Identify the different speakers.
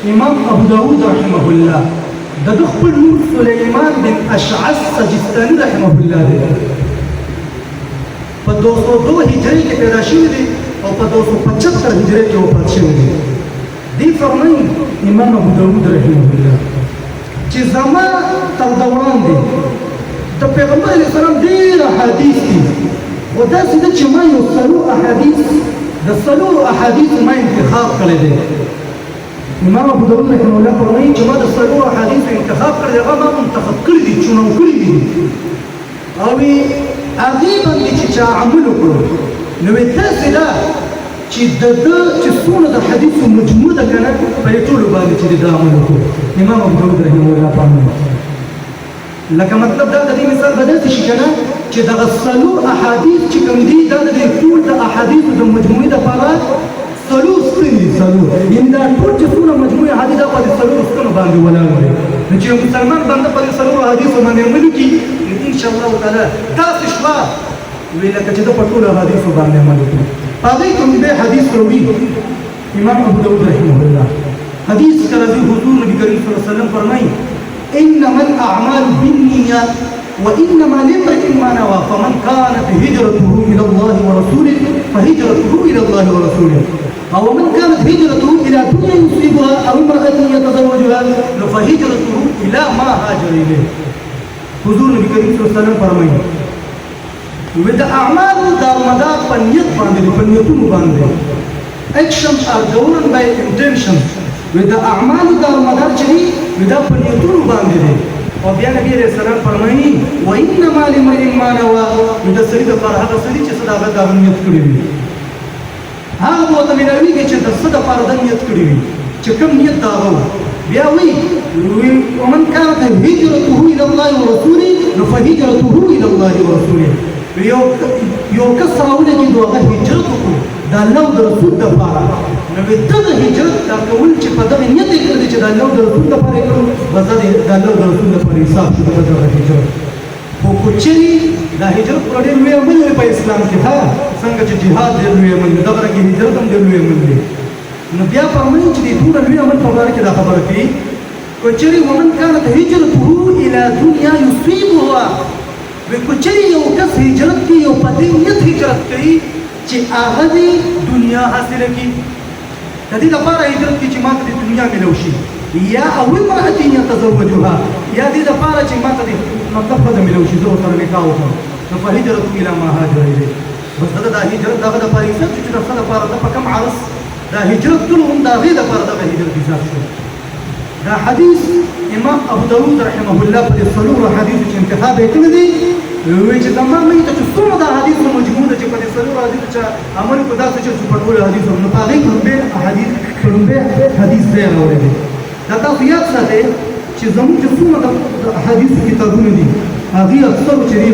Speaker 1: امام ابو داود رحمه الله د خپل نور سليمان بن اشعث سجستاني رحمه الله دی په 202 هجری کې پیدا شوی دی او په 275 هجری کې وفات شوی دی. دی فرمایي امام ابو داود رحمه الله چې زما تر دوران دی د پیغمبر علیه السلام ډېر احادیث دي خو داسې ده چې ما یو څلور احادیث د څلورو احادیثو ما انتخاب کړی دی. امام ابو داود رحمه الله فرمایي چې ما د څلورو احادیثو انتخاب کړی دی، هغه ما منتخب کړي دي، چونو کړي دي او هغې باندې چې چا عمل وکړو نو داسې ده چې د ده چې څونه د حدیثو مجموع ده که نه په دې ټولو باندې چې د عمل وکړو. امام ابو داود رحمه الله فرمایي لکه مطلب دا د دې مثال به داسې شي که نه چې دغه څلور احادیث چې کوم دي دا د دې ټول د احادیثو د مجموعې دپاره څلور ستنې دي. څلور یعنې دا ټول چې څونه مجموعې احادیث دا په دې څلورو ستنو باندې ولاړ دی. نو چې یو مسلمان بنده په دې څلورو احادیثو باندې عمل وکړي نو انشاءالله تعالی داسې شوه وی لکه چې ده په ټولو احادیثو باندې عمل وکړي. په هغې کې لومړی حدیث راوړي امام ابو داود رحمه الله. حدیث کې راځي حضور نبي کریم صلی الله علیه وسلم فرمایي انما الاعمال بالنیات وانما لامرئ ما نوى فمن كانت هجرته الى الله ورسوله فهجرته الى الله ورسوله او من كانت هجرته الى دنيا يصيبها او امرأة يتزوجها فهجرته الى ما هاجر اليه. حضور نبی کریم صلی الله علیه وسلم فرمایي د اعمالو دارمدار په نیت باندې په نیتونو باندې actions are governed by intentions. د اعمالو دارمدار چې دی دا په نیتونو باندې دی. او بیا نبی علیه السلام فرمایي وانما لامرئ ما نوى د سړي دپاره هغه سړي چې څه د هغه د هغه نیت کړی وي هغه به ورته ملاویږي چې د څه دپاره ده نیت کړی وي چې کوم نیت د هغه و. بیا وایي ومن كانت هجرته الى الله ورسوله فهجرته الى الله ورسوله. یو کس راولګېدو هغه هجرت وکړو د الله او د رسول دپاره نو دغه هجرت دا کول چې په دغه نیت یې کړی چې د الله او د رسول دپاره یې کړو بس دا د الله او د رسول دپاره حساب شو په دغه هجرت. خو که چېرې دا هجرت خو ډېر لوی عمل دی په اسلام کې ها څنګه چې جهاد ډېر لوی عمل دی دغه رنګې هجرت هم ډېر لوی عمل دی. نو بیا فرمایي چې دې ټوله لوی عمل په باره کې دا خبره کوي که چېرې ومن كانت هجرته الى دنیا یصیبها که چېرې یو کس هجرت کوي یو په دې نیت هجرت کوي چې هغه دې دنیا حاصله کړي د دې لپاره هجرت کوي چې ماته د دنیا میلو شي یا او امرأة یتزوجها یا دې لپاره چې ماته د مطلب ښځه میلو شي زه ورسره نکاح وکړم نو فهجرته الی ما هاجر الیه. بس دغه دا هجرت دغه دپاره حساب شو چې د څه لپاره ده په کوم عرض دا هجرت ټول هم د هغې لپاره دغه هجرت حساب شو. دا حدیث امام ابو داود رحمه الله په دې څلورو حدیثو چې انتخاب یې کړی دی وایي چې زما مینې ته چې څومره د احادیثو مجموع ده چې په دې څلورو حدیثو چې عمل وکړو داسې چې په ټولو حدیثو نو په هغې کې لومړی حدیث دی راوړی دی. دا تاسو یاد ساتئ چې زموږ چې څومره د احادیثو کتابونه دي هغې اکثرو چې دی